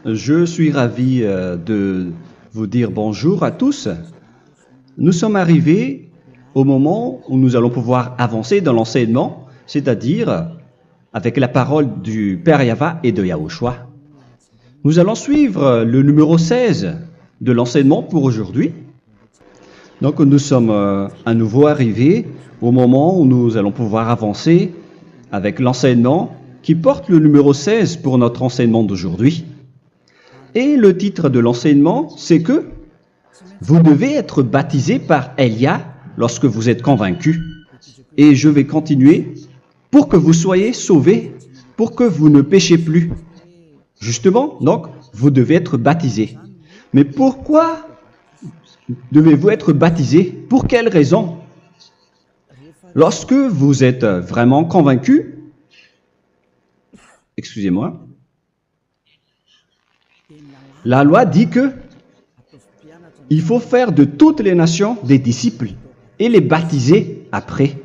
Je suis ravi de vous dire bonjour à tous. Nous sommes arrivés au moment où nous allons pouvoir avancer dans l'enseignement, c'est-à-dire avec la parole du Père Yava et de Yahushua. Nous allons suivre le numéro 16 de l'enseignement pour aujourd'hui. Donc nous sommes à nouveau arrivés au moment où nous allons pouvoir avancer avec l'enseignement qui porte le numéro 16 pour notre enseignement d'aujourd'hui. Et le titre de l'enseignement, c'est que vous devez être baptisé par Elia lorsque vous êtes convaincu. Et je vais continuer pour que vous soyez sauvés, pour que vous ne péchez plus. Justement, donc, vous devez être baptisé. Mais pourquoi devez-vous être baptisé? Pour quelle raison? Lorsque vous êtes vraiment convaincu, excusez-moi, la loi dit que il faut faire de toutes les nations des disciples et les baptiser après.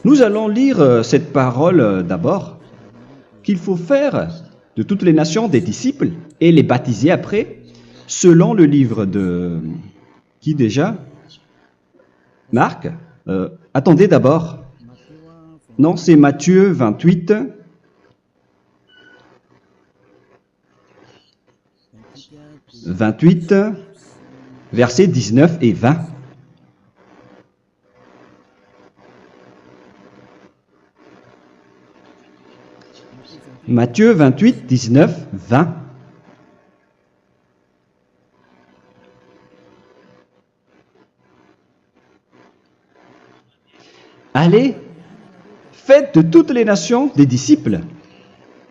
Nous allons lire cette parole d'abord, qu'il faut faire de toutes les nations des disciples et les baptiser après, selon le livre de... Qui déjà? Marc. Attendez d'abord. Non, c'est Matthieu 28. Versets 19 et 20. Matthieu 28, 19, 20. Allez, faites de toutes les nations des disciples.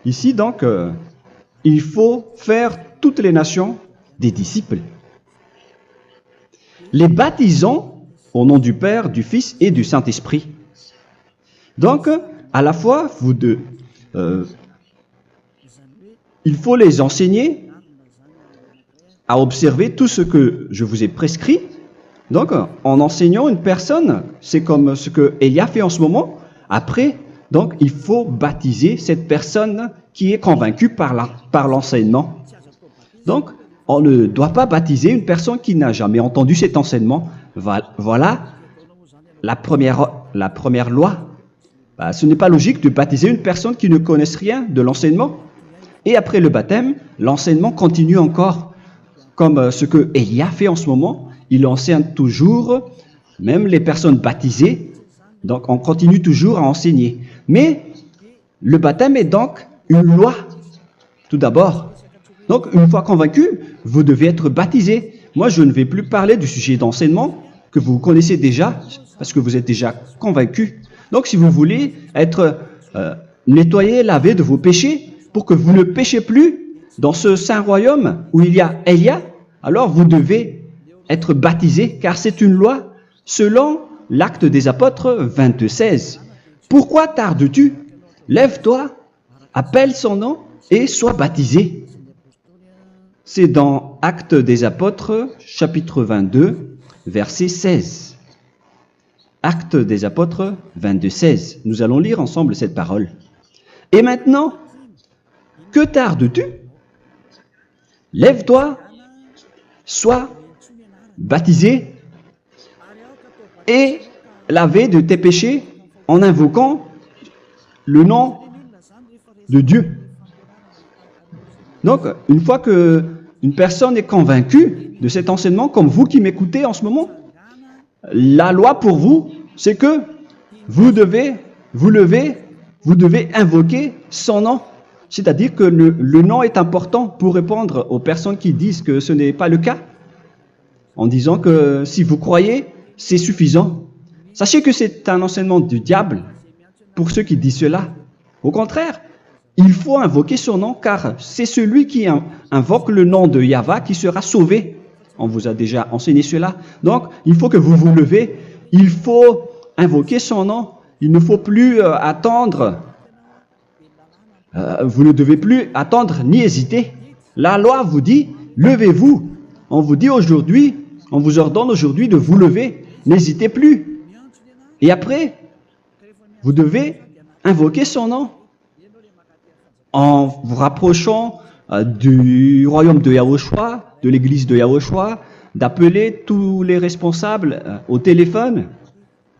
Ici donc, il faut faire toutes les nations des disciples. Les baptisons au nom du Père, du Fils et du Saint-Esprit. Donc, à la fois, il faut les enseigner à observer tout ce que je vous ai prescrit. Donc, en enseignant une personne, c'est comme ce que Elia fait en ce moment. Après, donc, il faut baptiser cette personne qui est convaincue par l'enseignement. Donc, on ne doit pas baptiser une personne qui n'a jamais entendu cet enseignement. Voilà la première loi. Ce n'est pas logique de baptiser une personne qui ne connaisse rien de l'enseignement. Et après le baptême, l'enseignement continue encore, comme ce que Elia fait en ce moment. Il enseigne toujours, même les personnes baptisées. Donc, on continue toujours à enseigner. Mais le baptême est donc une loi, tout d'abord. Donc, une fois convaincu, vous devez être baptisé. Moi, je ne vais plus parler du sujet d'enseignement que vous connaissez déjà, parce que vous êtes déjà convaincu. Donc, si vous voulez être nettoyé, lavé de vos péchés, pour que vous ne péchez plus dans ce saint royaume où il y a Elia, alors vous devez être baptisé, car c'est une loi selon l'Acte des Apôtres 22:16. Pourquoi tardes-tu? Lève-toi, appelle son nom et sois baptisé. C'est dans Actes des Apôtres, chapitre 22, verset 16. Actes des Apôtres 22:16. Nous allons lire ensemble cette parole. Et maintenant, que tardes-tu? Lève-toi, sois baptisé et lavé de tes péchés en invoquant le nom de Dieu. Donc, une fois qu'une personne est convaincue de cet enseignement, comme vous qui m'écoutez en ce moment, la loi pour vous, c'est que vous devez invoquer son nom. C'est-à-dire que le nom est important pour répondre aux personnes qui disent que ce n'est pas le cas, en disant que si vous croyez, c'est suffisant. Sachez que c'est un enseignement du diable pour ceux qui disent cela. Au contraire, il faut invoquer son nom, car c'est celui qui invoque le nom de Yahva qui sera sauvé. On vous a déjà enseigné cela. Donc, il faut que vous vous levez, il faut invoquer son nom. Il ne faut plus attendre. Vous ne devez plus attendre ni hésiter. La loi vous dit, levez-vous. On vous dit aujourd'hui, on vous ordonne aujourd'hui de vous lever. N'hésitez plus. Et après, vous devez invoquer son nom en vous rapprochant du royaume de Yahushua, de l'église de Yahushua, d'appeler tous les responsables au téléphone,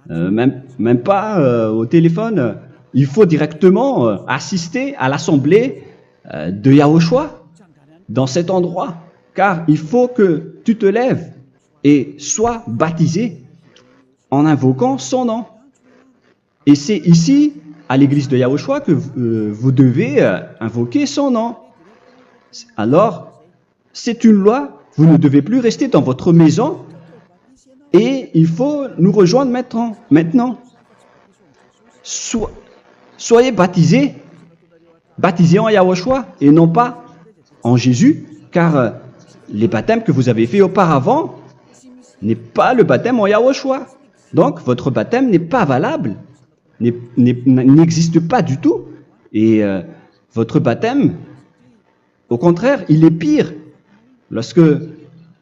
même pas au téléphone, il faut directement assister à l'assemblée de Yahushua dans cet endroit, car il faut que tu te lèves et sois baptisé en invoquant son nom. Et c'est ici, à l'église de Yahushua, que vous devez invoquer son nom. Alors, c'est une loi, vous ne devez plus rester dans votre maison et il faut nous rejoindre maintenant. Soyez baptisés en Yahushua et non pas en Jésus, car les baptêmes que vous avez faits auparavant n'est pas le baptême en Yahushua. Donc, votre baptême n'est pas valable, n'existe pas du tout. Et votre baptême, au contraire, il est pire. Lorsque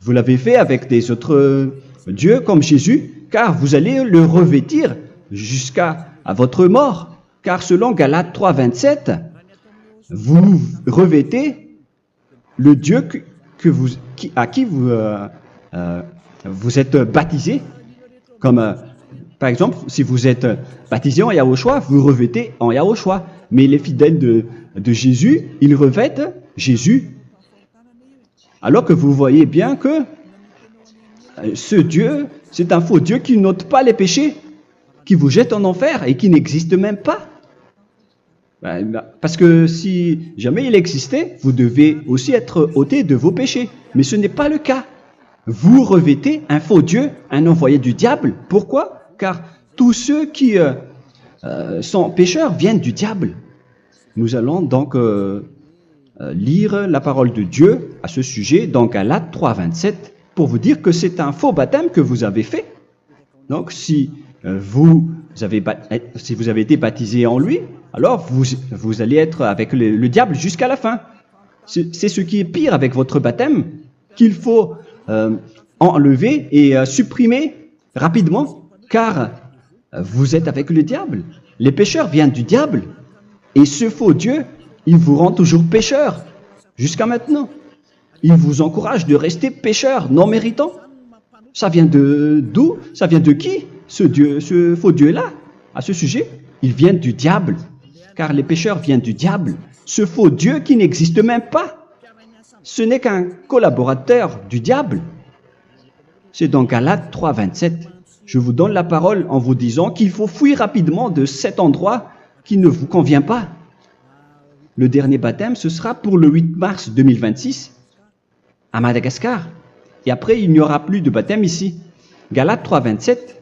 vous l'avez fait avec des autres dieux comme Jésus, car vous allez le revêtir jusqu'à votre mort. Car selon Galates 3, 27, vous revêtez le Dieu à qui vous êtes baptisé. Comme par exemple, si vous êtes baptisé en Yahushua, vous revêtez en Yahushua. Mais les fidèles de Jésus, ils revêtent Jésus. Alors que vous voyez bien que ce Dieu, c'est un faux Dieu qui n'ôte pas les péchés, qui vous jette en enfer et qui n'existe même pas. Parce que si jamais il existait, vous devez aussi être ôté de vos péchés. Mais ce n'est pas le cas. Vous revêtez un faux Dieu, un envoyé du diable. Pourquoi? Car tous ceux qui sont pécheurs viennent du diable. Nous allons donc lire la parole de Dieu à ce sujet dans Galates 3, 27 pour vous dire que c'est un faux baptême que vous avez fait. Donc si vous avez été baptisé en lui, alors vous allez être avec le diable jusqu'à la fin. C'est ce qui est pire avec votre baptême qu'il faut enlever et supprimer rapidement, car vous êtes avec le diable. Les pécheurs viennent du diable, et ce faux Dieu, il vous rend toujours pécheur, jusqu'à maintenant. Il vous encourage de rester pécheur, non méritant. Ça vient d'où? Ça vient de qui, ce faux Dieu-là? À ce sujet, ils viennent du diable, car les pécheurs viennent du diable. Ce faux Dieu qui n'existe même pas. Ce n'est qu'un collaborateur du diable. C'est dans Galates 3, 27. Je vous donne la parole en vous disant qu'il faut fuir rapidement de cet endroit qui ne vous convient pas. Le dernier baptême, ce sera pour le 8 mars 2026 à Madagascar. Et après, il n'y aura plus de baptême ici. Galates 3, 27.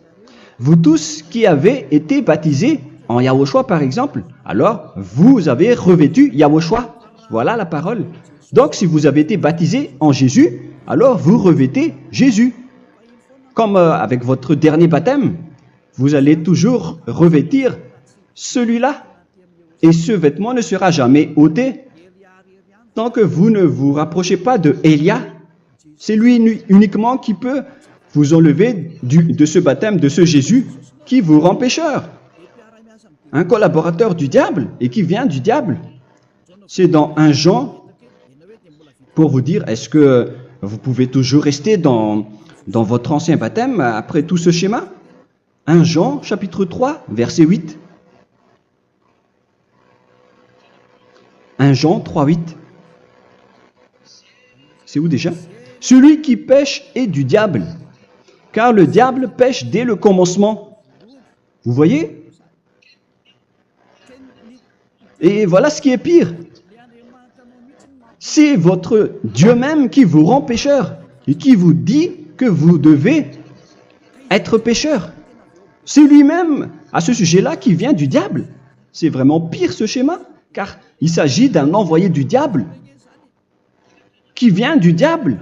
Vous tous qui avez été baptisés en Yahushua, par exemple, alors vous avez revêtu Yahushua. Voilà la parole. Donc, si vous avez été baptisé en Jésus, alors vous revêtez Jésus. Comme avec votre dernier baptême, vous allez toujours revêtir celui-là. Et ce vêtement ne sera jamais ôté tant que vous ne vous rapprochez pas de Élia. C'est lui uniquement qui peut vous enlever de ce baptême, de ce Jésus qui vous rend pécheur. Un collaborateur du diable et qui vient du diable. C'est dans 1 Jean, pour vous dire, est-ce que vous pouvez toujours rester dans votre ancien baptême après tout ce schéma? 1 Jean, chapitre 3, verset 8. 1 Jean 3, 8. C'est où déjà? Celui qui pêche est du diable, car le diable pêche dès le commencement. Vous voyez? Et voilà ce qui est pire. C'est votre Dieu même qui vous rend pécheur et qui vous dit que vous devez être pécheur. C'est lui-même, à ce sujet-là, qui vient du diable. C'est vraiment pire ce schéma, car il s'agit d'un envoyé du diable qui vient du diable.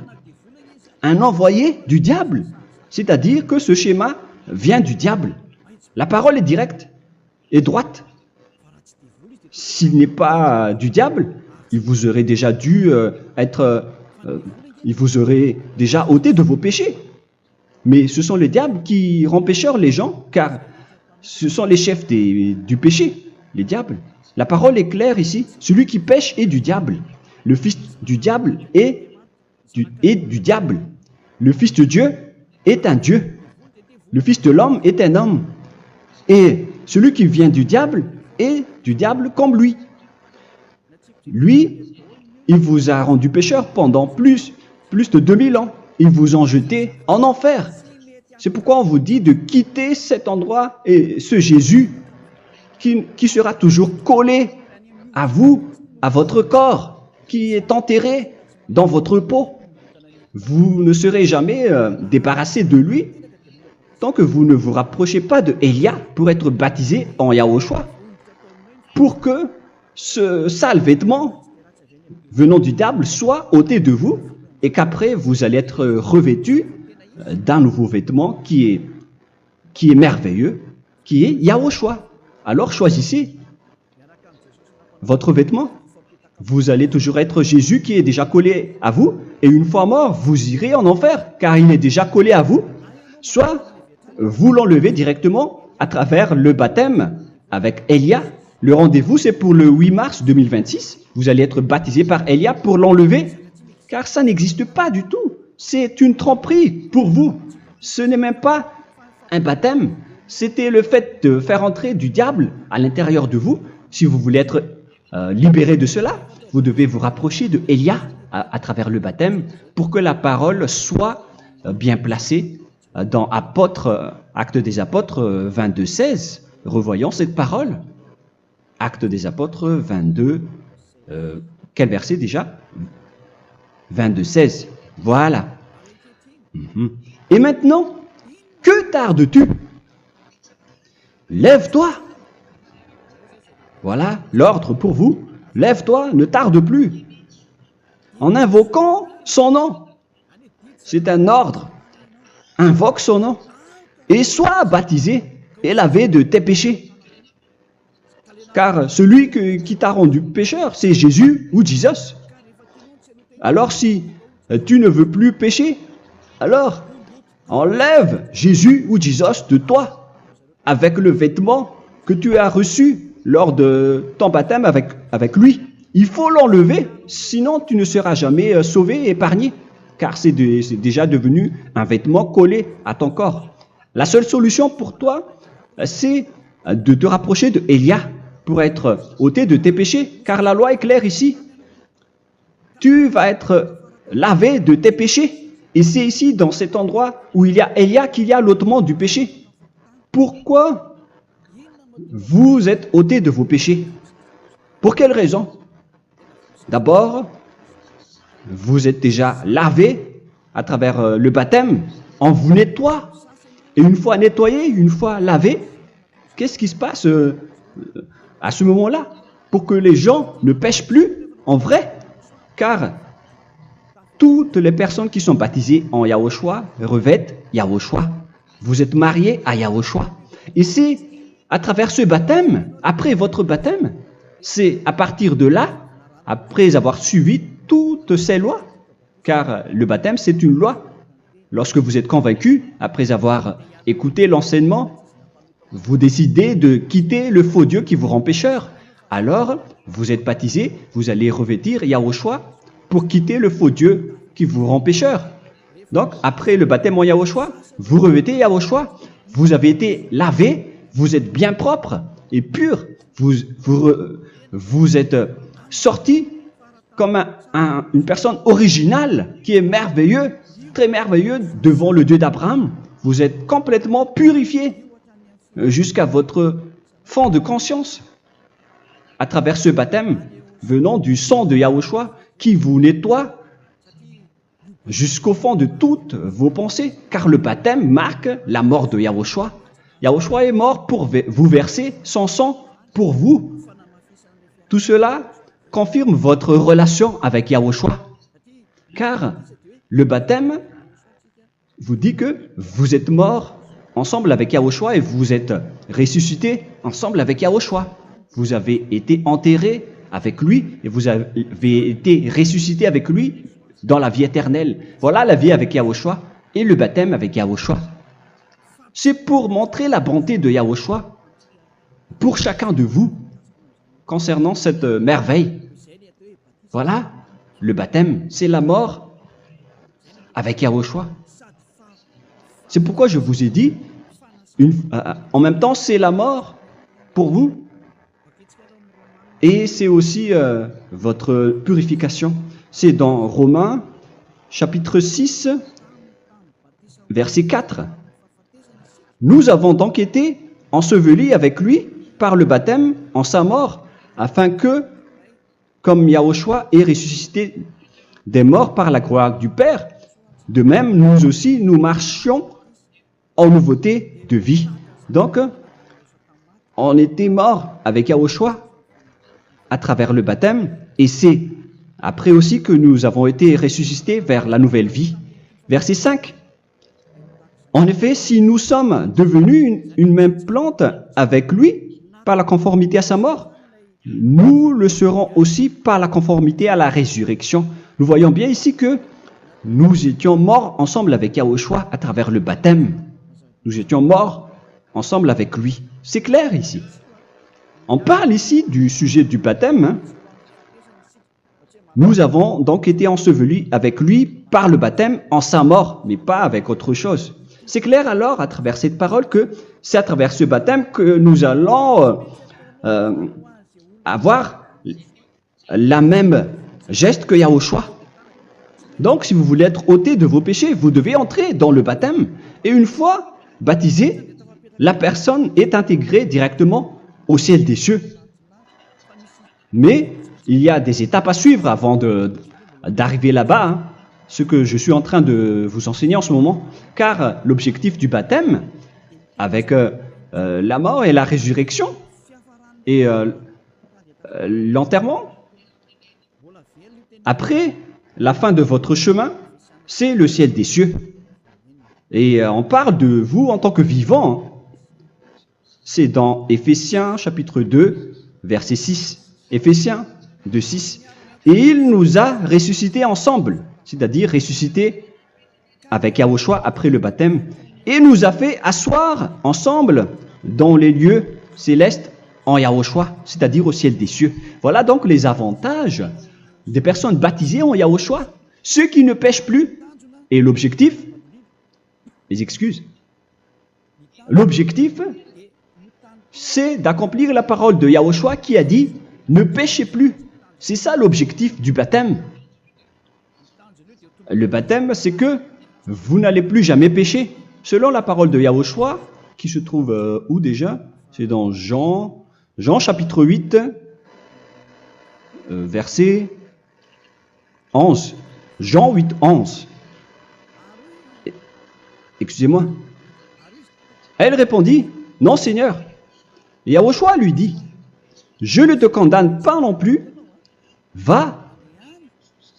Un envoyé du diable. C'est-à-dire que ce schéma vient du diable. La parole est directe et droite. S'il n'est pas du diable, il vous aurait déjà dû il vous aurait déjà ôté de vos péchés. Mais ce sont les diables qui rendent pécheurs les gens, car ce sont les chefs du péché, les diables. La parole est claire ici, celui qui pêche est du diable. le fils du diable est du diable. Le fils de Dieu est un Dieu. Le fils de l'homme est un homme. Et celui qui vient du diable est du diable comme lui. Lui, il vous a rendu pécheur pendant plus de 2000 ans. Il vous a jeté en enfer. C'est pourquoi on vous dit de quitter cet endroit et ce Jésus qui sera toujours collé à vous, à votre corps, qui est enterré dans votre peau. Vous ne serez jamais débarrassé de lui tant que vous ne vous rapprochez pas de Élia pour être baptisé en Yahushua, pour que ce sale vêtement venant du diable soit ôté de vous et qu'après vous allez être revêtu d'un nouveau vêtement qui est merveilleux, qui est Yahushua. Alors choisissez votre vêtement. Vous allez toujours être Jésus qui est déjà collé à vous, et une fois mort, vous irez en enfer, car il est déjà collé à vous. Soit vous l'enlevez directement à travers le baptême avec Élia. Le rendez-vous, c'est pour le 8 mars 2026. Vous allez être baptisé par Élia pour l'enlever, car ça n'existe pas du tout. C'est une tromperie pour vous. Ce n'est même pas un baptême. C'était le fait de faire entrer du diable à l'intérieur de vous. Si vous voulez être libéré de cela, vous devez vous rapprocher de Élia à travers le baptême pour que la parole soit bien placée dans Actes des Apôtres 22:16. Revoyons cette parole. Actes des Apôtres 22, quel verset déjà? 22:16. Voilà. Et maintenant, que tardes-tu? Lève-toi. Voilà l'ordre pour vous. Lève-toi, ne tarde plus. En invoquant son nom. C'est un ordre. Invoque son nom. Et sois baptisé et lavé de tes péchés. Car celui qui t'a rendu pécheur, c'est Jésus ou Jesus. Alors si tu ne veux plus pécher, alors enlève Jésus ou Jesus de toi avec le vêtement que tu as reçu lors de ton baptême avec lui. Il faut l'enlever, sinon tu ne seras jamais sauvé, épargné, car c'est déjà devenu un vêtement collé à ton corps. La seule solution pour toi, c'est de te rapprocher de Élia pour être ôté de tes péchés, car la loi est claire ici. Tu vas être lavé de tes péchés, et c'est ici, dans cet endroit où il y a Élia, qu'il y a l'ôtement du péché. Pourquoi vous êtes ôté de vos péchés? Pour quelle raison? D'abord, vous êtes déjà lavé à travers le baptême. On vous nettoie. Et une fois nettoyé, une fois lavé, qu'est-ce qui se passe à ce moment-là? Pour que les gens ne pêchent plus en vrai. Car toutes les personnes qui sont baptisées en Yahushua revêtent Yahushua. Vous êtes mariés à Yahushua. Et c'est à travers ce baptême, après votre baptême, c'est à partir de là, après avoir suivi toutes ces lois, car le baptême c'est une loi. Lorsque vous êtes convaincu, après avoir écouté l'enseignement, vous décidez de quitter le faux Dieu qui vous rend pécheur. Alors, vous êtes baptisé, vous allez revêtir Yahushua pour quitter le faux Dieu qui vous rend pécheur. Donc, après le baptême en Yahushua, vous revêtez Yahushua, vous avez été lavé, vous êtes bien propre et pur, vous êtes sorti comme une personne originale qui est merveilleux, très merveilleux devant le Dieu d'Abraham. Vous êtes complètement purifié jusqu'à votre fond de conscience à travers ce baptême venant du sang de Yahushua qui vous nettoie jusqu'au fond de toutes vos pensées, car le baptême marque la mort de Yahushua. Yahushua est mort pour vous verser son sang pour vous. Tout cela confirme votre relation avec Yahushua, car le baptême vous dit que vous êtes mort ensemble avec Yahushua et vous êtes ressuscité ensemble avec Yahushua. Vous avez été enterré avec lui et vous avez été ressuscité avec lui dans la vie éternelle. Voilà la vie avec Yahushua et le baptême avec Yahushua. C'est pour montrer la bonté de Yahushua pour chacun de vous concernant cette merveille. Voilà le baptême, c'est la mort avec Yahushua. C'est pourquoi je vous ai dit, en même temps, c'est la mort pour vous. Et c'est aussi votre purification. C'est dans Romains, chapitre 6, verset 4. Nous avons donc été ensevelis avec lui par le baptême en sa mort, afin que, comme Yahushua est ressuscité des morts par la gloire du Père, de même, nous aussi, nous marchions en nouveauté de vie. Donc, on était morts avec Yahushua à travers le baptême, et c'est après aussi que nous avons été ressuscités vers la nouvelle vie. Verset 5. En effet, si nous sommes devenus une même plante avec lui par la conformité à sa mort, nous le serons aussi par la conformité à la résurrection. Nous voyons bien ici que nous étions morts ensemble avec Yahushua à travers le baptême. Nous étions morts ensemble avec lui. C'est clair ici. On parle ici du sujet du baptême. Nous avons donc été ensevelis avec lui par le baptême en sa mort, mais pas avec autre chose. C'est clair alors à travers cette parole que c'est à travers ce baptême que nous allons avoir la même geste que Yahushua. Donc, si vous voulez être ôté de vos péchés, vous devez entrer dans le baptême. Et une fois baptisé, la personne est intégrée directement au ciel des cieux. Mais il y a des étapes à suivre avant d'arriver là-bas, ce que je suis en train de vous enseigner en ce moment. Car l'objectif du baptême, avec la mort et la résurrection, et l'enterrement, après la fin de votre chemin, c'est le ciel des cieux. Et on parle de vous en tant que vivant. C'est dans Éphésiens chapitre 2, verset 6. Éphésiens 2, 6. Et il nous a ressuscités ensemble, c'est-à-dire ressuscités avec Yahushua après le baptême, et nous a fait asseoir ensemble dans les lieux célestes en Yahushua, c'est-à-dire au ciel des cieux. Voilà donc les avantages des personnes baptisées en Yahushua, ceux qui ne pêchent plus. Et l'objectif, les excuses, l'objectif, c'est d'accomplir la parole de Yahushua qui a dit « Ne péchez plus ». C'est ça l'objectif du baptême. Le baptême, c'est que vous n'allez plus jamais pécher. Selon la parole de Yahushua, qui se trouve où déjà? C'est dans Jean chapitre 8, verset 11. Jean 8, 11. Excusez-moi. Elle répondit, « Non, Seigneur. » Et Yahushua lui dit, « Je ne te condamne pas non plus. Va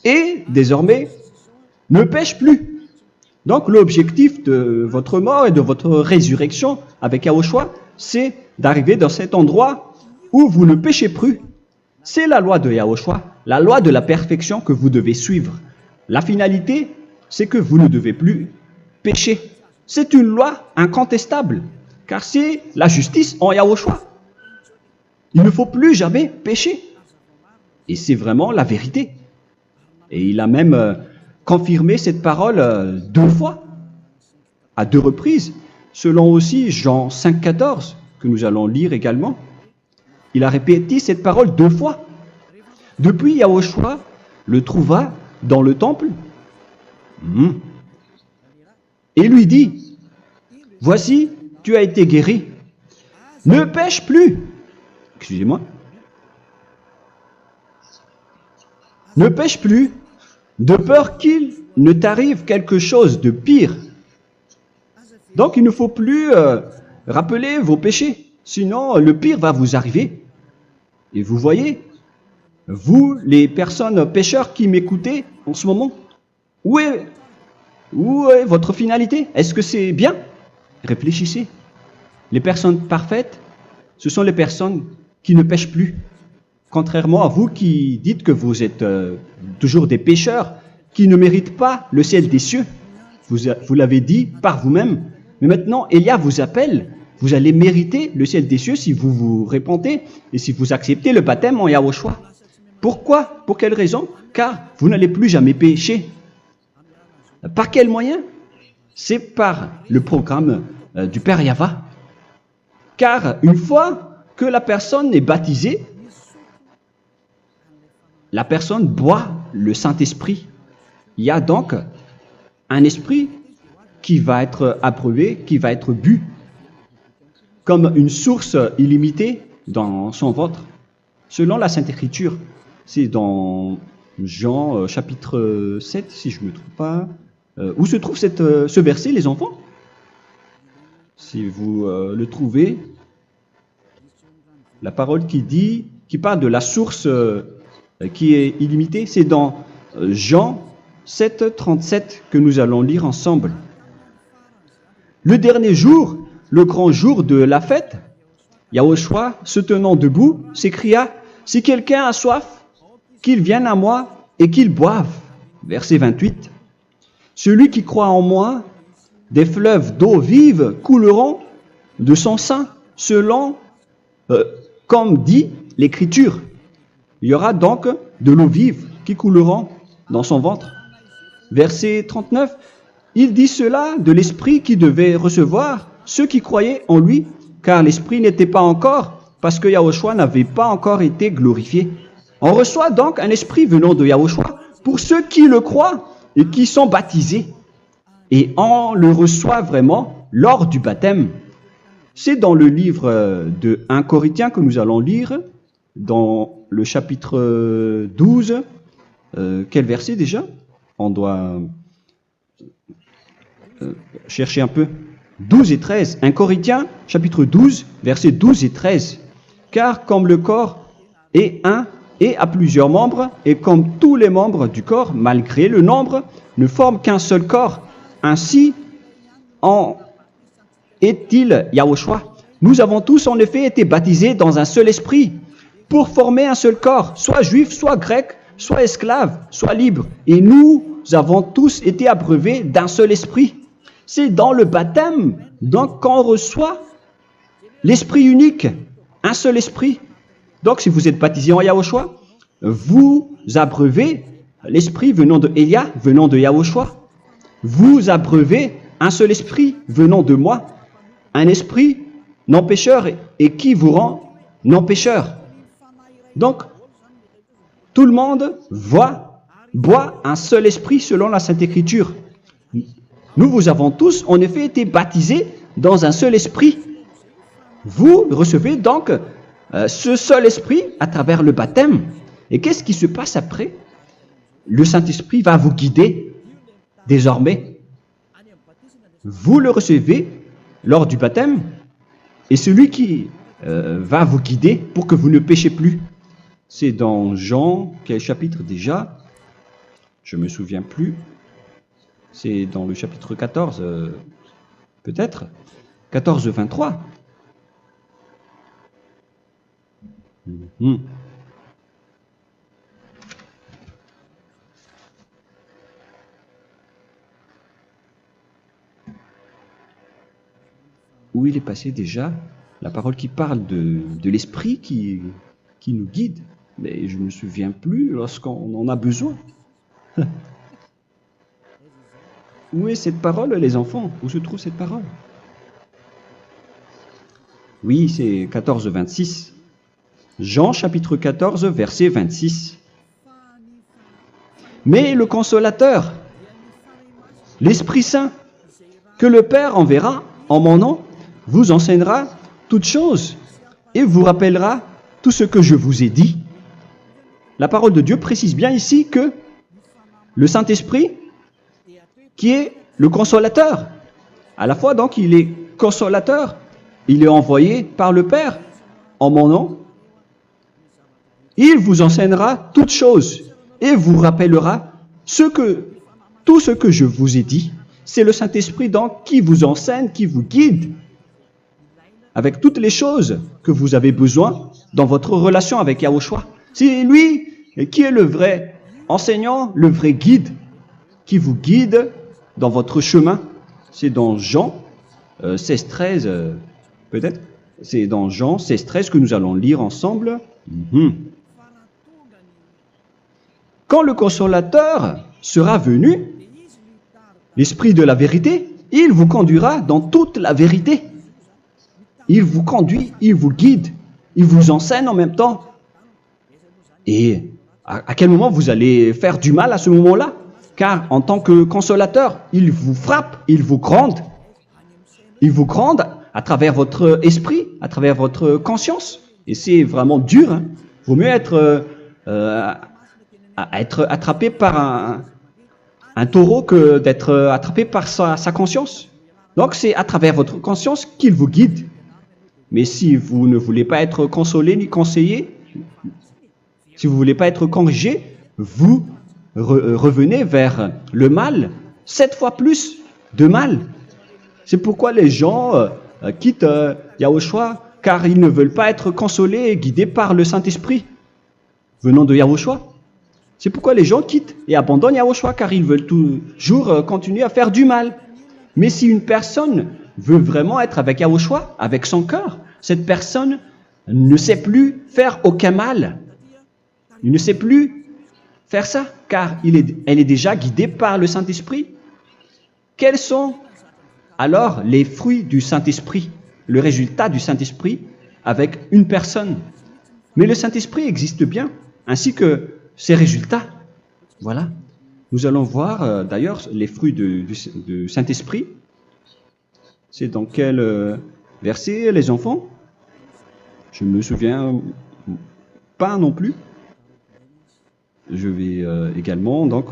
et désormais ne pêche plus. » Donc l'objectif de votre mort et de votre résurrection avec Yahushua, c'est d'arriver dans cet endroit où vous ne péchez plus. C'est la loi de Yahushua, la loi de la perfection que vous devez suivre. La finalité, c'est que vous ne devez plus pécher. C'est une loi incontestable, car c'est la justice en Yahushua. Il ne faut plus jamais pécher. Et c'est vraiment la vérité. Et il a même confirmé cette parole 2 fois, à 2 reprises, selon aussi Jean 5, 14, que nous allons lire également. Il a répété cette parole 2 fois. Depuis, Yahushua le trouva dans le temple et lui dit, « Voici, tu as été guéri. Ne pêche plus. » Excusez-moi. « Ne pêche plus, de peur qu'il ne t'arrive quelque chose de pire. » Donc, il ne faut plus rappeler vos péchés, sinon le pire va vous arriver. Et vous voyez, vous, les personnes pécheurs qui m'écoutez en ce moment, où est votre finalité? Est-ce que c'est bien? Réfléchissez. Les personnes parfaites, ce sont les personnes qui ne pêchent plus. Contrairement à vous qui dites que vous êtes toujours des pécheurs qui ne méritent pas le ciel des cieux. Vous l'avez dit par vous-même. Mais maintenant, Élia vous appelle. Vous allez mériter le ciel des cieux si vous vous repentez et si vous acceptez le baptême en Yahushua. Pourquoi? Pour quelle raison? Car vous n'allez plus jamais pécher. Par quel moyen? C'est par le programme du Père Yahva. Car une fois que la personne est baptisée, la personne boit le Saint-Esprit. Il y a donc un esprit qui va être approuvé, qui va être bu, comme une source illimitée dans son ventre, selon la Sainte Écriture. C'est dans Jean chapitre 7, si je ne me trompe pas. Où se trouve ce verset, les enfants? Si vous le trouvez, la parole qui parle de la source qui est illimitée, c'est dans Jean 7, 37 que nous allons lire ensemble. Le dernier jour, le grand jour de la fête, Yahushua, se tenant debout, s'écria, « Si quelqu'un a soif, qu'il vienne à moi et qu'il boive. » Verset 28. « Celui qui croit en moi, des fleuves d'eau vive couleront de son sein, selon, comme dit l'Écriture. » Il y aura donc de l'eau vive qui couleront dans son ventre. Verset 39. Il dit cela de l'Esprit qui devait recevoir ceux qui croyaient en lui, car l'Esprit n'était pas encore, parce que Yahushua n'avait pas encore été glorifié. On reçoit donc un Esprit venant de Yahushua pour ceux qui le croient et qui sont baptisés. Et on le reçoit vraiment lors du baptême. C'est dans le livre de 1 Corinthiens que nous allons lire, dans le chapitre 12. Quel verset déjà? On doit chercher un peu. 12 et 13. 1 Corinthiens, chapitre 12, versets 12 et 13. Car comme le corps est un et a plusieurs membres, et comme tous les membres du corps, malgré le nombre, ne forment qu'un seul corps, ainsi en est-il Yahushua. Nous avons tous en effet été baptisés dans un seul esprit, pour former un seul corps, soit juif, soit grec, soit esclave, soit libre. Et nous avons tous été abreuvés d'un seul esprit. C'est dans le baptême, donc, qu'on reçoit l'esprit unique, un seul esprit. Donc, si vous êtes baptisé en Yahushua, vous abreuvez l'esprit venant de Elia, venant de Yahushua. Vous abreuvez un seul esprit venant de moi, un esprit non pécheur et qui vous rend non pécheur. Donc, tout le monde boit un seul esprit selon la Sainte Écriture. Nous vous avons tous en effet été baptisés dans un seul esprit. Vous recevez donc ce seul esprit à travers le baptême. Et qu'est-ce qui se passe après? Le Saint-Esprit va vous guider désormais. Vous le recevez lors du baptême et celui qui va vous guider pour que vous ne péchez plus. C'est dans Jean, quel chapitre déjà? Je ne me souviens plus. C'est dans le chapitre 14, peut-être. 14, 23. Où il est passé déjà? La parole qui parle de l'esprit qui nous guide. Mais je ne me souviens plus lorsqu'on en a besoin. Où est cette parole, les enfants? Où se trouve cette parole? Oui, c'est 14, 26. Jean, chapitre 14, verset 26. Mais le Consolateur, l'Esprit Saint, que le Père enverra en mon nom, vous enseignera toutes choses et vous rappellera tout ce que je vous ai dit. La parole de Dieu précise bien ici que le Saint-Esprit, qui est le consolateur, à la fois donc il est consolateur, il est envoyé par le Père en mon nom, il vous enseignera toutes choses et vous rappellera tout ce que je vous ai dit. C'est le Saint-Esprit donc qui vous enseigne, qui vous guide avec toutes les choses que vous avez besoin dans votre relation avec Yahushua. C'est lui qui est le vrai enseignant, le vrai guide, qui vous guide dans votre chemin. C'est dans Jean 16, 13, peut-être. C'est dans Jean 16, 13 que nous allons lire ensemble. Quand le consolateur sera venu, l'Esprit de la vérité, il vous conduira dans toute la vérité. Il vous conduit, il vous guide, il vous enseigne en même temps. Et à quel moment vous allez faire du mal à ce moment-là? Car en tant que consolateur, il vous frappe, il vous gronde. Il vous gronde à travers votre esprit, à travers votre conscience. Et c'est vraiment dur. Hein. Vaut mieux être attrapé par un taureau que d'être attrapé par sa conscience. Donc c'est à travers votre conscience qu'il vous guide. Mais si vous ne voulez pas être consolé ni conseillé, si vous ne voulez pas être corrigé, vous revenez vers le mal, 7 fois plus de mal. C'est pourquoi les gens quittent Yahushua, car ils ne veulent pas être consolés et guidés par le Saint-Esprit venant de Yahushua. C'est pourquoi les gens quittent et abandonnent Yahushua, car ils veulent toujours continuer à faire du mal. Mais si une personne veut vraiment être avec Yahushua, avec son cœur, cette personne ne sait plus faire aucun mal. Il ne sait plus faire ça, car elle est déjà guidée par le Saint-Esprit. Quels sont alors les fruits du Saint-Esprit, le résultat du Saint-Esprit avec une personne? Mais le Saint-Esprit existe bien, ainsi que ses résultats. Voilà. Nous allons voir d'ailleurs les fruits du Saint-Esprit. C'est dans quel verset, les enfants? Je ne me souviens pas non plus. Je vais également donc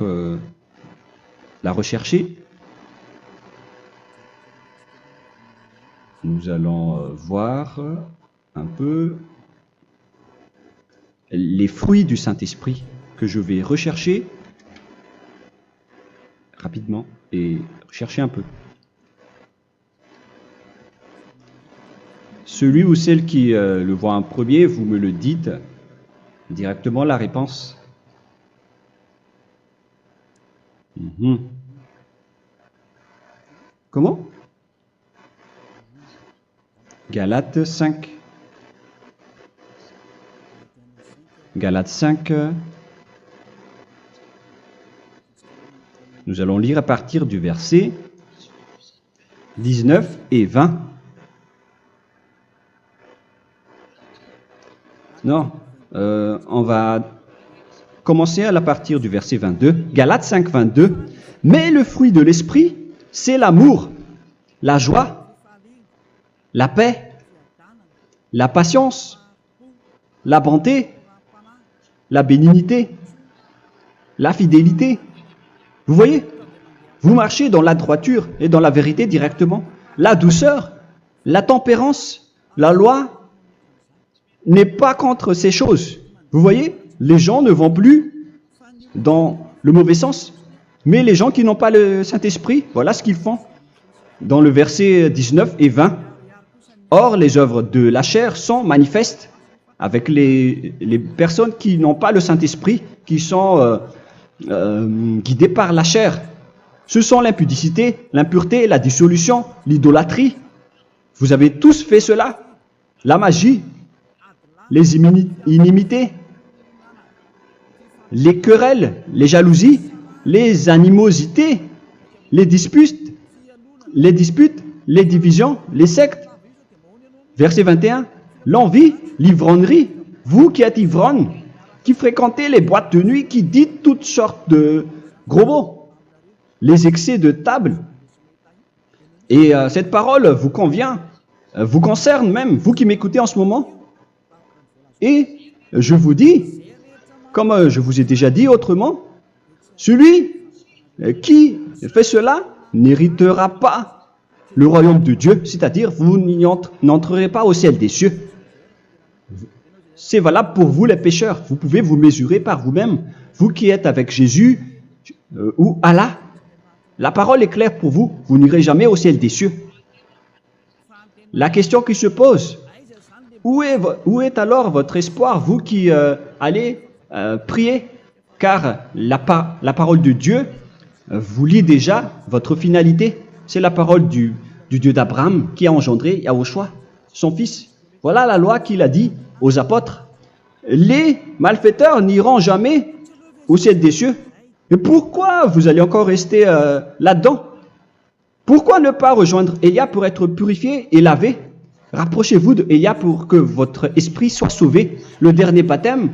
la rechercher. Nous allons voir un peu les fruits du Saint-Esprit que je vais rechercher rapidement et chercher un peu. Celui ou celle qui le voit en premier, vous me le dites directement la réponse. Comment? Galates 5. Galates 5. Nous allons lire à partir du verset 19 et 20. Non, on va commencer à partir du verset 22. Galates 5, 22. Mais le fruit de l'esprit, c'est l'amour, la joie, la paix, la patience, la bonté, la bénignité, la fidélité. Vous voyez? Vous marchez dans la droiture et dans la vérité directement. La douceur, la tempérance, la loi n'est pas contre ces choses. Vous voyez? Les gens ne vont plus dans le mauvais sens. Mais les gens qui n'ont pas le Saint-Esprit, voilà ce qu'ils font. Dans le verset 19 et 20. Or, les œuvres de la chair sont manifestes avec les personnes qui n'ont pas le Saint-Esprit, qui sont guidées par la chair. Ce sont l'impudicité, l'impureté, la dissolution, l'idolâtrie. Vous avez tous fait cela. La magie, les inimités, les querelles, les jalousies, les animosités, les disputes, les divisions, les sectes. Verset 21, l'envie, l'ivrognerie, vous qui êtes ivrognes, qui fréquentez les boîtes de nuit, qui dites toutes sortes de gros mots, les excès de table. Et cette parole vous convient, vous concerne même, vous qui m'écoutez en ce moment. Et je vous dis, comme je vous ai déjà dit autrement, celui qui fait cela n'héritera pas le royaume de Dieu, c'est-à-dire vous n'entrerez pas au ciel des cieux. C'est valable pour vous les pécheurs. Vous pouvez vous mesurer par vous-même, vous qui êtes avec Jésus ou Allah. La parole est claire pour vous, vous n'irez jamais au ciel des cieux. La question qui se pose, où est alors votre espoir, vous qui allez prier? Car la parole de Dieu vous lit déjà votre finalité. C'est la parole du Dieu d'Abraham qui a engendré Yahushua, son fils. Voilà la loi qu'il a dit aux apôtres. Les malfaiteurs n'iront jamais au ciel des cieux. Mais pourquoi vous allez encore rester là-dedans? Pourquoi ne pas rejoindre Élia pour être purifié et lavé? Rapprochez-vous de Élia pour que votre esprit soit sauvé. Le dernier baptême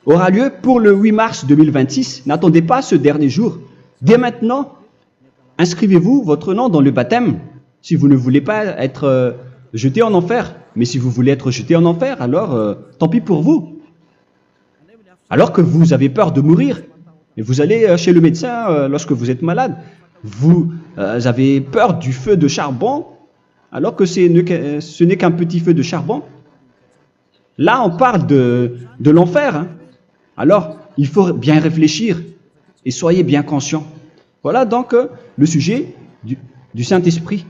aura lieu pour le 8 mars 2026. N'attendez pas ce dernier jour. Dès maintenant, inscrivez-vous votre nom dans le baptême si vous ne voulez pas être jeté en enfer. Mais si vous voulez être jeté en enfer, alors tant pis pour vous. Alors que vous avez peur de mourir, et vous allez chez le médecin lorsque vous êtes malade, vous avez peur du feu de charbon, alors que ce n'est qu'un petit feu de charbon. Là, on parle de l'enfer. Hein. Alors, il faut bien réfléchir et soyez bien conscients. Voilà donc le sujet du Saint-Esprit.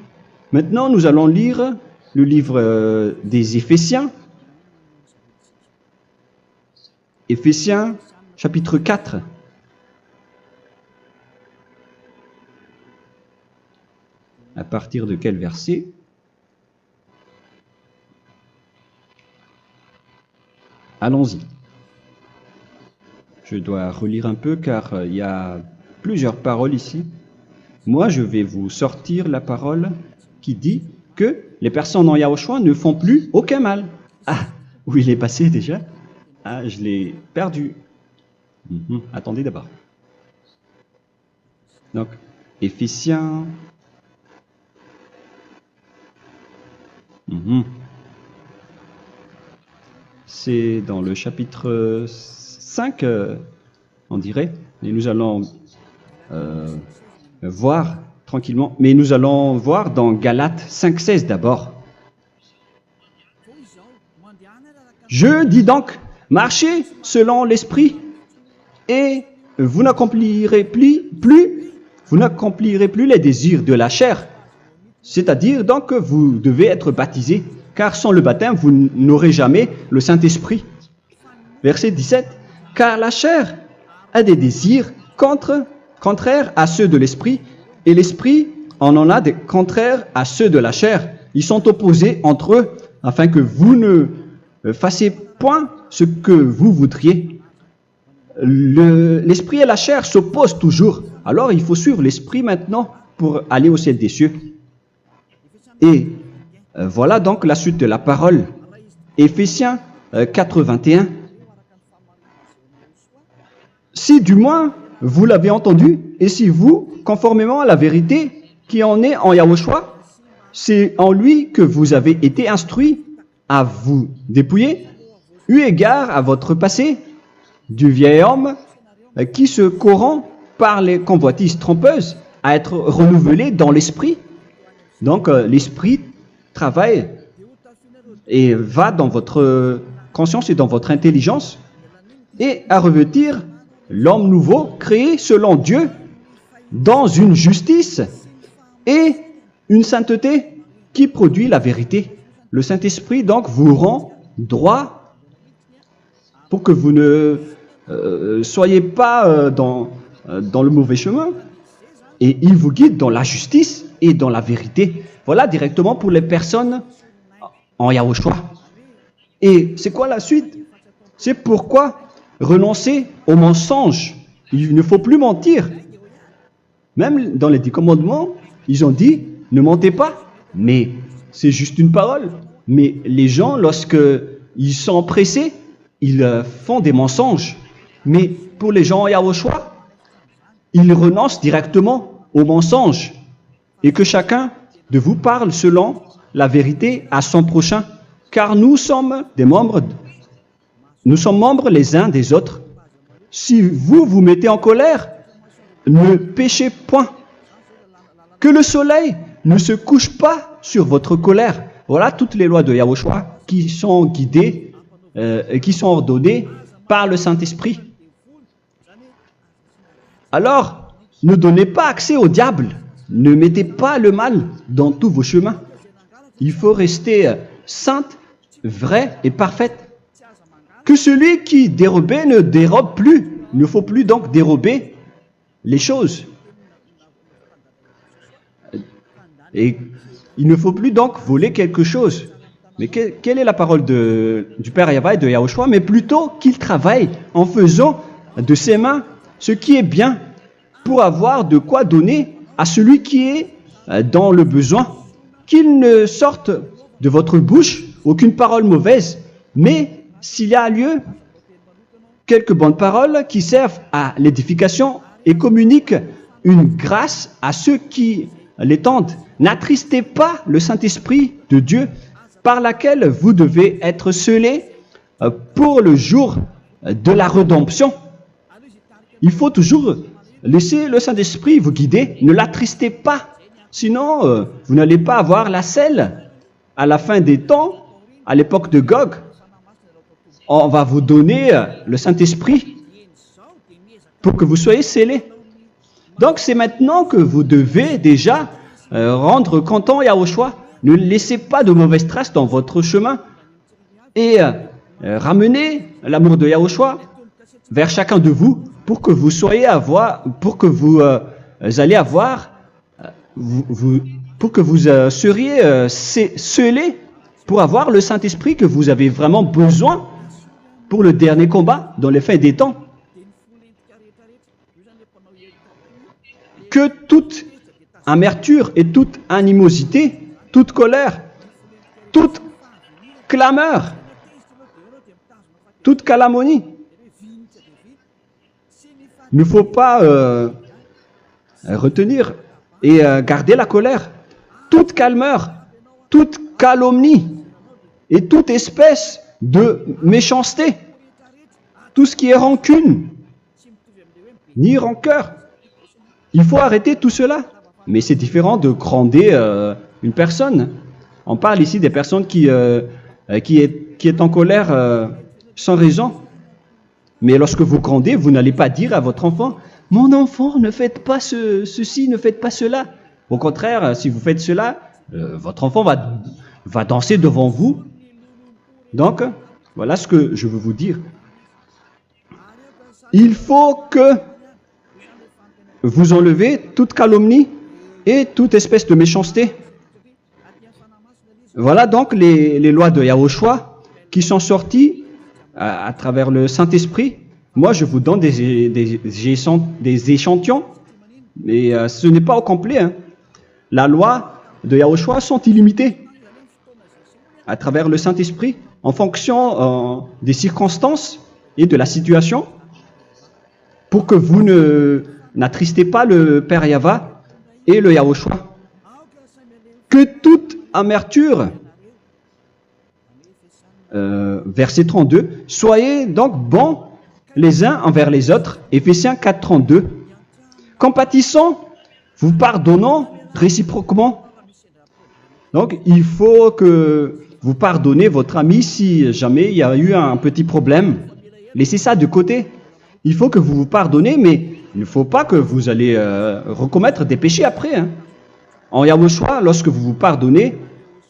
Maintenant, nous allons lire le livre des Éphésiens. Éphésiens, chapitre 4. À partir de quel verset? Allons-y. Je dois relire un peu car il y a plusieurs paroles ici. Moi, je vais vous sortir la parole qui dit que les personnes en Yahushua ne font plus aucun mal. Ah, où il est passé déjà? Ah, je l'ai perdu. Attendez d'abord. Donc, Éphésiens. C'est dans le chapitre 5, on dirait. Et nous allons voir tranquillement. Mais nous allons voir dans Galates 5,16 d'abord. Je dis donc, marchez selon l'esprit et vous n'accomplirez plus les désirs de la chair. C'est-à-dire donc que vous devez être baptisé, car sans le baptême, vous n'aurez jamais le Saint-Esprit. Verset 17. Car la chair a des désirs contraires à ceux de l'esprit, et l'esprit en a des contraires à ceux de la chair. Ils sont opposés entre eux, afin que vous ne fassiez point ce que vous voudriez. L'esprit et la chair s'opposent toujours. Alors il faut suivre l'esprit maintenant pour aller au ciel des cieux. Et voilà donc la suite de la parole. Éphésiens 4:21. Si du moins vous l'avez entendu, et si vous, conformément à la vérité qui en est en Yahushua, c'est en lui que vous avez été instruits à vous dépouiller, eu égard à votre passé, du vieil homme qui se corrompt par les convoitises trompeuses, à être renouvelé dans l'esprit. Donc l'esprit travaille et va dans votre conscience et dans votre intelligence et à revêtir l'homme nouveau créé selon Dieu dans une justice et une sainteté qui produit la vérité. Le Saint-Esprit donc vous rend droit pour que vous ne soyez pas dans le mauvais chemin et il vous guide dans la justice et dans la vérité. Voilà directement pour les personnes en Yahushua. Et c'est quoi la suite? C'est pourquoi renoncer au mensonge. Il ne faut plus mentir. Même dans les 10 commandements, ils ont dit ne mentez pas. Mais c'est juste une parole. Mais les gens, lorsqu'ils sont pressés, ils font des mensonges. Mais pour les gens en Yahushua, ils renoncent directement au mensonge. Et que chacun de vous parle selon la vérité à son prochain. Car nous sommes des membres. Nous sommes membres les uns des autres. Si vous vous mettez en colère, ne péchez point. Que le soleil ne se couche pas sur votre colère. Voilà toutes les lois de Yahushua qui sont guidées et qui sont ordonnées par le Saint-Esprit. Alors, ne donnez pas accès au diable. Ne mettez pas le mal dans tous vos chemins. Il faut rester sainte, vraie et parfaite. Que celui qui dérobait ne dérobe plus. Il ne faut plus donc dérober les choses. Et il ne faut plus donc voler quelque chose. Mais quelle est la parole du Père Yahweh et de Yahushua? Mais plutôt qu'il travaille en faisant de ses mains ce qui est bien pour avoir de quoi donner à celui qui est dans le besoin. Qu'il ne sorte de votre bouche aucune parole mauvaise, mais s'il y a lieu, quelques bonnes paroles qui servent à l'édification et communiquent une grâce à ceux qui l'étendent. N'attristez pas le Saint-Esprit de Dieu par laquelle vous devez être scellés pour le jour de la rédemption. Il faut toujours laisser le Saint-Esprit vous guider, ne l'attristez pas, sinon vous n'allez pas avoir la selle. À la fin des temps, à l'époque de Gog, on va vous donner le Saint-Esprit pour que vous soyez scellés. Donc c'est maintenant que vous devez déjà rendre content Yahushua. Ne laissez pas de mauvaises traces dans votre chemin et ramenez l'amour de Yahushua vers chacun de vous pour que vous soyez pour que vous seriez scellés pour avoir le Saint-Esprit que vous avez vraiment besoin pour le dernier combat dans les fins des temps. Que toute amertume et toute animosité, toute colère, toute clameur, toute calomnie, il ne faut pas retenir et garder la colère. Toute calmeur, toute calomnie et toute espèce de méchanceté, tout ce qui est rancune, ni rancœur. Il faut arrêter tout cela. Mais c'est différent de gronder une personne. On parle ici des personnes qui est en colère sans raison. Mais lorsque vous grondez, vous n'allez pas dire à votre enfant « Mon enfant, ne faites pas ceci, ne faites pas cela ». Au contraire, si vous faites cela, votre enfant va danser devant vous. Donc, voilà ce que je veux vous dire. Il faut que vous enlevez toute calomnie et toute espèce de méchanceté. Voilà donc les lois de Yahushua qui sont sorties à travers le Saint-Esprit. Moi, je vous donne des échantillons, mais ce n'est pas au complet. Hein. La loi de Yahushua sont illimitées à travers le Saint-Esprit en fonction des circonstances et de la situation pour que vous n'attristez pas le Père Yahva et le Yahushua. Que toute amertume, verset 32, soyez donc bons les uns envers les autres, Éphésiens 4, 32, compatissant, vous pardonnant réciproquement. Donc, il faut que vous pardonnez votre ami si jamais il y a eu un petit problème. Laissez ça de côté. Il faut que vous vous pardonnez, mais il ne faut pas que vous allez recommettre des péchés après. Hein. En Yahushua, lorsque vous vous pardonnez,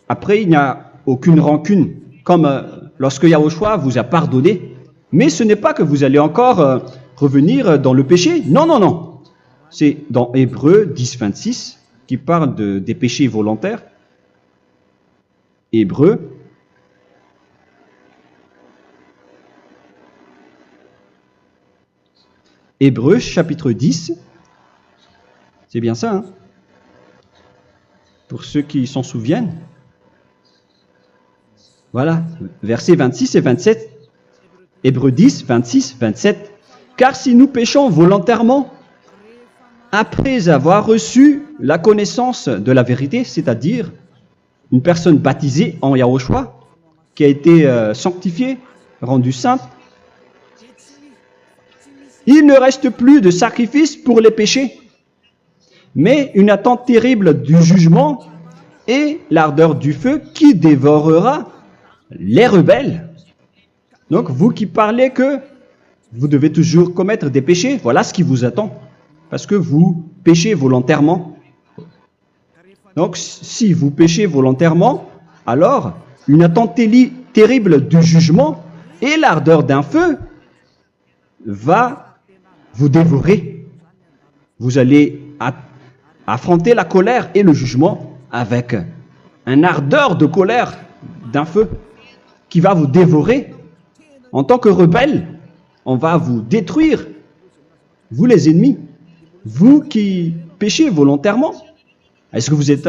après il n'y a aucune rancune, comme lorsque Yahushua vous a pardonné. Mais ce n'est pas que vous allez encore revenir dans le péché. Non, non, non. C'est dans Hébreux 10, 26 qui parle des péchés volontaires. Hébreux. Hébreux chapitre 10. C'est bien ça, hein? Pour ceux qui s'en souviennent. Voilà, versets 26 et 27. Hébreux 10, 26, 27. Car si nous péchons volontairement, après avoir reçu la connaissance de la vérité, c'est-à-dire une personne baptisée en Yahushua, qui a été sanctifiée, rendue sainte, il ne reste plus de sacrifice pour les péchés, mais une attente terrible du jugement et l'ardeur du feu qui dévorera les rebelles. Donc, vous qui parlez que vous devez toujours commettre des péchés, voilà ce qui vous attend, parce que vous péchez volontairement. Donc, si vous péchez volontairement, alors une attente terrible du jugement et l'ardeur d'un feu va vous dévorer. Vous allez affronter la colère et le jugement avec un ardeur de colère d'un feu qui va vous dévorer en tant que rebelle. on va vous détruire, vous les ennemis, vous qui péchez volontairement. Est-ce que vous n'êtes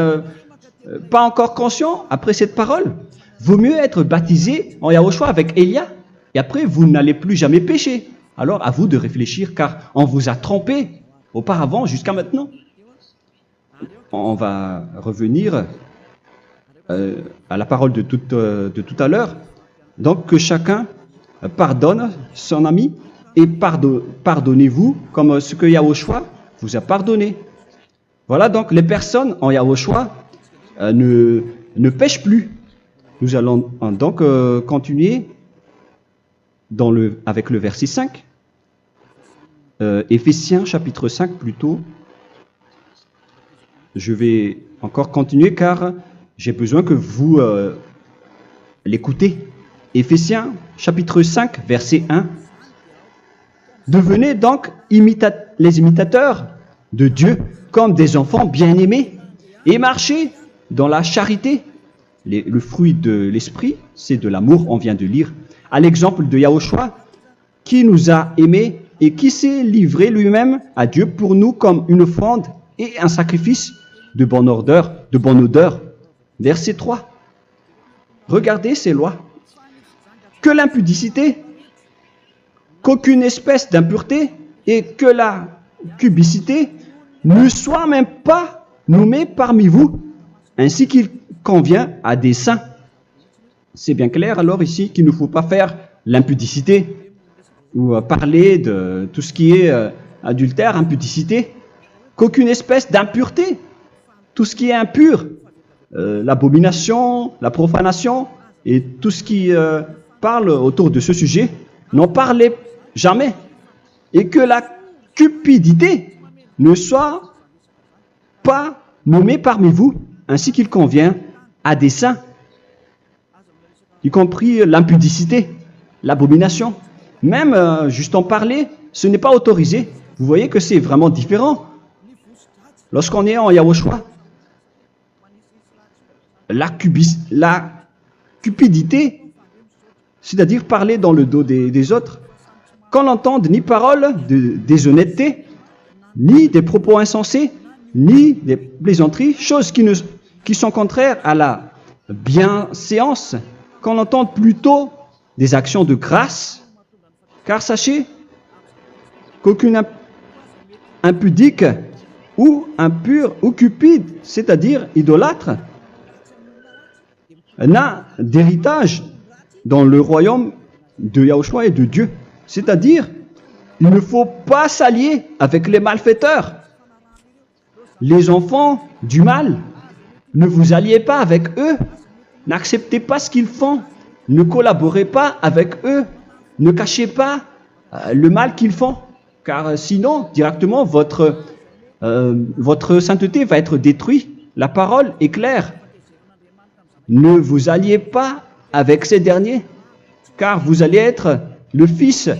pas encore conscient après cette parole? Vaut mieux être baptisé en Yahushua avec Elia, et après vous n'allez plus jamais pécher. Alors à vous de réfléchir, car on vous a trompé auparavant jusqu'à maintenant. On va revenir à la parole de tout à l'heure. Donc que chacun pardonne son ami et pardonnez-vous comme ce que Yahushua vous a pardonné. Voilà, donc les personnes en Yahushua ne pêchent plus. Nous allons donc continuer avec le verset 5. Éphésiens chapitre 5 plutôt. Je vais encore continuer car j'ai besoin que vous l'écoutez. Éphésiens chapitre 5 verset 1. Devenez donc les imitateurs de Dieu comme des enfants bien-aimés et marchez dans la charité. Le fruit de l'esprit, c'est de l'amour, on vient de lire, à l'exemple de Yahushua, qui nous a aimés et qui s'est livré lui-même à Dieu pour nous comme une offrande et un sacrifice de bonne odeur. Verset 3. Regardez ces lois. Que l'impudicité, qu'aucune espèce d'impureté et que la cubicité ne soient même pas nommés parmi vous, ainsi qu'il convient à des saints. C'est bien clair alors ici qu'il ne faut pas faire l'impudicité ou parler de tout ce qui est adultère, impudicité, qu'aucune espèce d'impureté, tout ce qui est impur, l'abomination, la profanation et tout ce qui parle autour de ce sujet, n'en parlez jamais. Et que la cupidité ne soit pas nommée parmi vous, ainsi qu'il convient à des saints, y compris l'impudicité, l'abomination. Même juste en parler, ce n'est pas autorisé. Vous voyez que c'est vraiment différent. Lorsqu'on est en Yahushua, la cupidité, c'est-à-dire parler dans le dos des autres, qu'on n'entende ni parole de déshonnêteté, ni des propos insensés, ni des plaisanteries, choses qui sont contraires à la bienséance, qu'on entende plutôt des actions de grâce, car sachez qu'aucune impudique ou impure ou cupide, c'est-à-dire idolâtre, n'a d'héritage dans le royaume de Yahushua et de Dieu. C'est-à-dire, il ne faut pas s'allier avec les malfaiteurs. Les enfants du mal, ne vous alliez pas avec eux. N'acceptez pas ce qu'ils font. Ne collaborez pas avec eux. Ne cachez pas le mal qu'ils font. Car sinon, directement, votre sainteté va être détruite. La parole est claire. Ne vous alliez pas avec ces derniers, car vous allez être le fils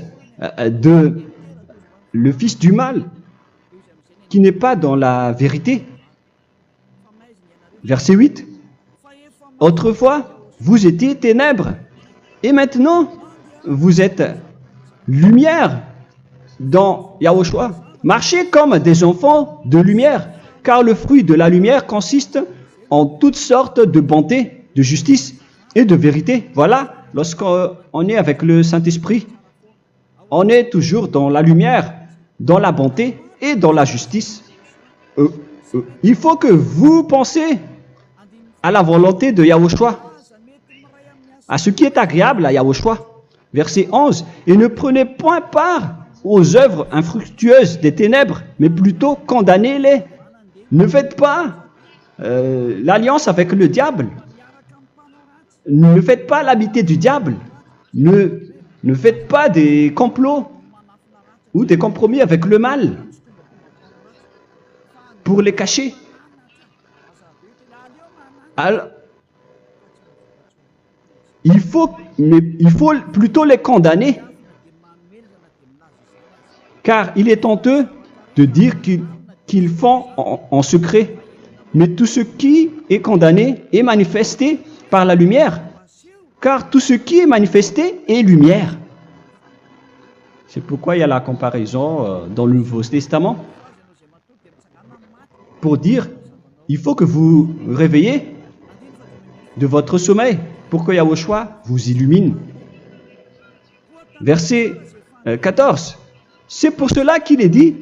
du mal, qui n'est pas dans la vérité. Verset 8. Autrefois, vous étiez ténèbres, et maintenant, vous êtes lumière dans Yahushua. Marchez comme des enfants de lumière, car le fruit de la lumière consiste en toutes sortes de bonté, de justice et de vérité. Voilà, lorsqu'on est avec le Saint-Esprit, on est toujours dans la lumière, dans la bonté et dans la justice. Il faut que vous pensiez à la volonté de Yahushua, à ce qui est agréable à Yahushua. Verset 11. Et ne prenez point part aux œuvres infructueuses des ténèbres, mais plutôt condamnez-les. Ne faites pas l'alliance avec le diable. Ne faites pas l'amitié du diable. Ne faites pas des complots ou des compromis avec le mal pour les cacher. Alors, il faut plutôt les condamner, car il est honteux de dire qu'ils font en secret. Mais tout ce qui est condamné est manifesté par la lumière, car tout ce qui est manifesté est lumière. C'est pourquoi il y a la comparaison dans le Nouveau Testament pour dire, il faut que vous réveillez de votre sommeil pour que Yahushua vous illumine. Verset 14. C'est pour cela qu'il est dit,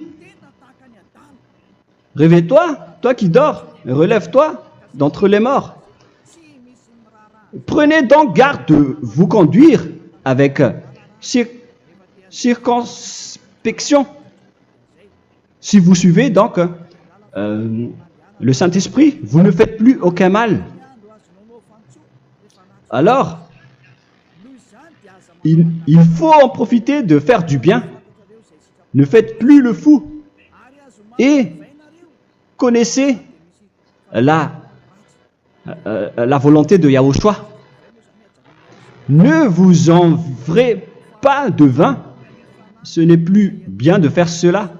réveille-toi, toi qui dors, relève-toi d'entre les morts. Prenez donc garde de vous conduire avec circonspection. Si vous suivez donc le Saint-Esprit, vous ne faites plus aucun mal. Alors, il faut en profiter de faire du bien. Ne faites plus le fou. Et connaissez la volonté de Yahushua. Ne vous envrez pas de vin. Ce n'est plus bien de faire cela.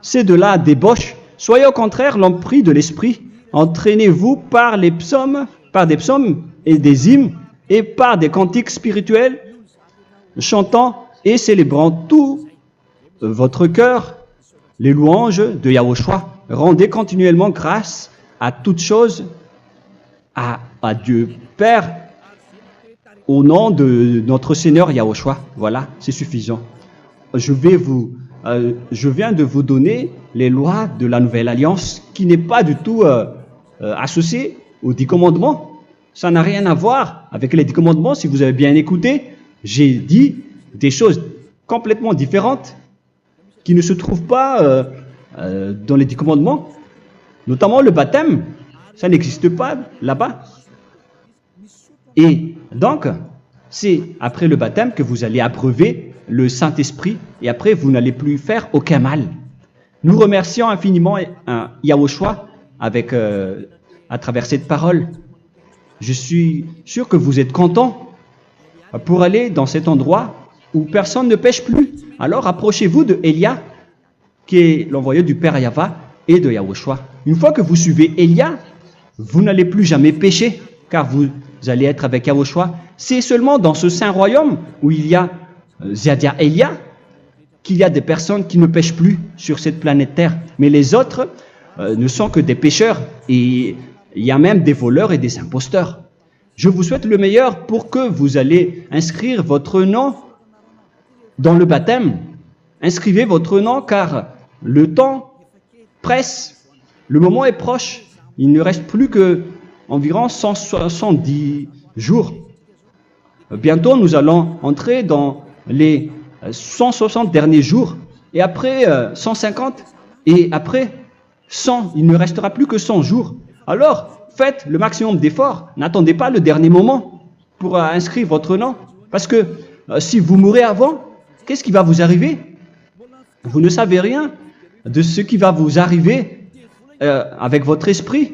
C'est de la débauche. Soyez au contraire l'empris de l'esprit. Entraînez-vous par des psaumes et des hymnes et par des cantiques spirituels, chantant et célébrant tout votre cœur les louanges de Yahushua. Rendez continuellement grâce à toutes choses à Dieu Père au nom de notre Seigneur Yahushua. Voilà, c'est suffisant. Je viens de vous donner les lois de la Nouvelle Alliance qui n'est pas du tout associée aux 10 commandements. Ça n'a rien à voir avec les 10 commandements. Si vous avez bien écouté, j'ai dit des choses complètement différentes qui ne se trouvent pas dans les 10 commandements. Notamment le baptême, ça n'existe pas là-bas. Et donc, c'est après le baptême que vous allez abreuver le Saint-Esprit et après vous n'allez plus faire aucun mal. Nous remercions infiniment Yahushua à travers cette parole. Je suis sûr que vous êtes contents pour aller dans cet endroit où personne ne pêche plus. Alors approchez-vous de Élia, qui est l'envoyé du Père Yahva et de Yahushua. Une fois que vous suivez Élia, vous n'allez plus jamais pécher, car vous allez être avec Yahushua. C'est seulement dans ce saint royaume où il y a Ziadia Elia qu'il y a des personnes qui ne pêchent plus sur cette planète Terre. Mais les autres ne sont que des pécheurs et il y a même des voleurs et des imposteurs. Je vous souhaite le meilleur pour que vous allez inscrire votre nom dans le baptême. Inscrivez votre nom car le temps presse, le moment est proche. Il ne reste plus que environ 170 jours. Bientôt, nous allons entrer dans les 160 derniers jours et après 150 et après 100. Il ne restera plus que 100 jours. Alors, faites le maximum d'efforts. N'attendez pas le dernier moment pour inscrire votre nom. Parce que si vous mourrez avant, qu'est-ce qui va vous arriver? Vous ne savez rien de ce qui va vous arriver avec votre esprit.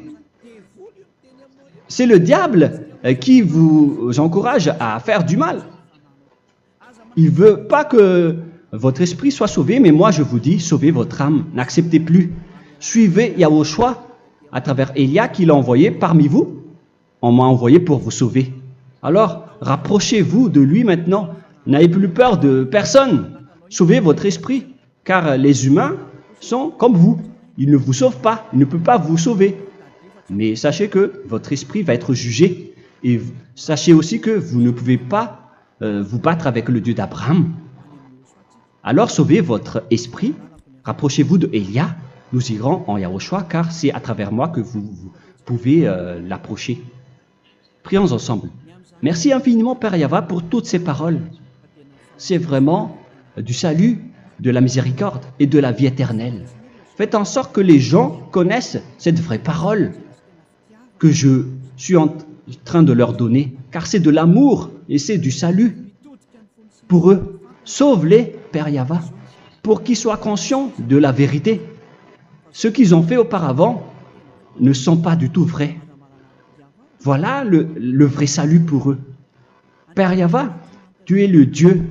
C'est le diable qui vous encourage à faire du mal. Il ne veut pas que votre esprit soit sauvé, mais moi je vous dis, sauvez votre âme. N'acceptez plus. Suivez Yahushua à travers Élia qu'il a envoyé parmi vous. On m'a envoyé pour vous sauver. Alors, rapprochez-vous de lui maintenant. N'ayez plus peur de personne. Sauvez votre esprit, car les humains sont comme vous. Ils ne vous sauvent pas, ils ne peuvent pas vous sauver. Mais sachez que votre esprit va être jugé. Et sachez aussi que vous ne pouvez pas vous battre avec le Dieu d'Abraham. Alors sauvez votre esprit, rapprochez-vous de Élia. Nous irons en Yahushua, car c'est à travers moi que vous pouvez l'approcher. Prions ensemble. Merci infiniment, Père Yahva, pour toutes ces paroles. C'est vraiment du salut, de la miséricorde et de la vie éternelle. Faites en sorte que les gens connaissent cette vraie parole que je suis en train de leur donner, car c'est de l'amour et c'est du salut pour eux. Sauve-les, Père Yahva, pour qu'ils soient conscients de la vérité. Ce qu'ils ont fait auparavant ne sont pas du tout vrais. Voilà le vrai salut pour eux. Père Yahva, tu es le Dieu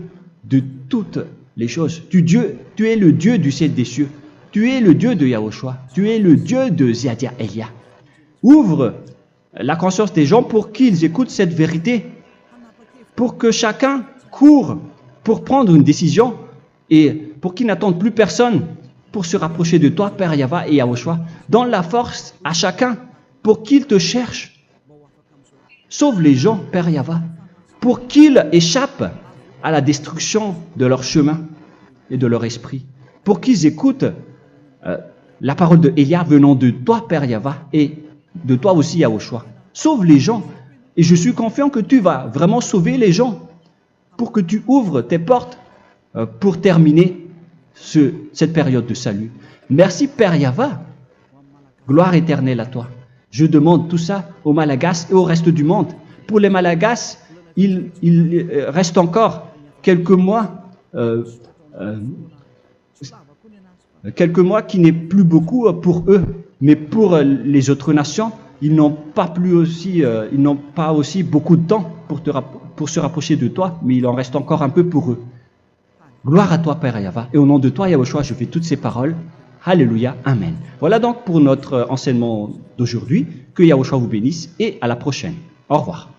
de toutes les choses. Tu es le Dieu du ciel des cieux. Tu es le Dieu de Yahushua. Tu es le Dieu de Ziadia Elia. Ouvre la conscience des gens pour qu'ils écoutent cette vérité, pour que chacun court pour prendre une décision et pour qu'ils n'attendent plus personne pour se rapprocher de toi, Père Yahweh et Yahushua. Donne la force à chacun pour qu'ils te cherchent. Sauve les gens, Père Yahweh, pour qu'ils échappent à la destruction de leur chemin et de leur esprit, pour qu'ils écoutent la parole de Élia venant de toi, Père Yahweh, et de toi aussi, Yahushua. Sauve les gens, et je suis confiant que tu vas vraiment sauver les gens pour que tu ouvres tes portes pour terminer cette période de salut. Merci, Père Yahweh. Gloire éternelle à toi. Je demande tout ça aux Malagasy et au reste du monde. Pour les Malagasy, il reste encore quelques mois qui n'est plus beaucoup pour eux, mais pour les autres nations, ils n'ont pas aussi beaucoup de temps pour se rapprocher de toi, mais il en reste encore un peu pour eux. Gloire à toi, Père Yahweh, et au nom de toi, Yahushua, je fais toutes ces paroles. Alléluia, Amen. Voilà donc pour notre enseignement d'aujourd'hui. Que Yahushua vous bénisse et à la prochaine. Au revoir.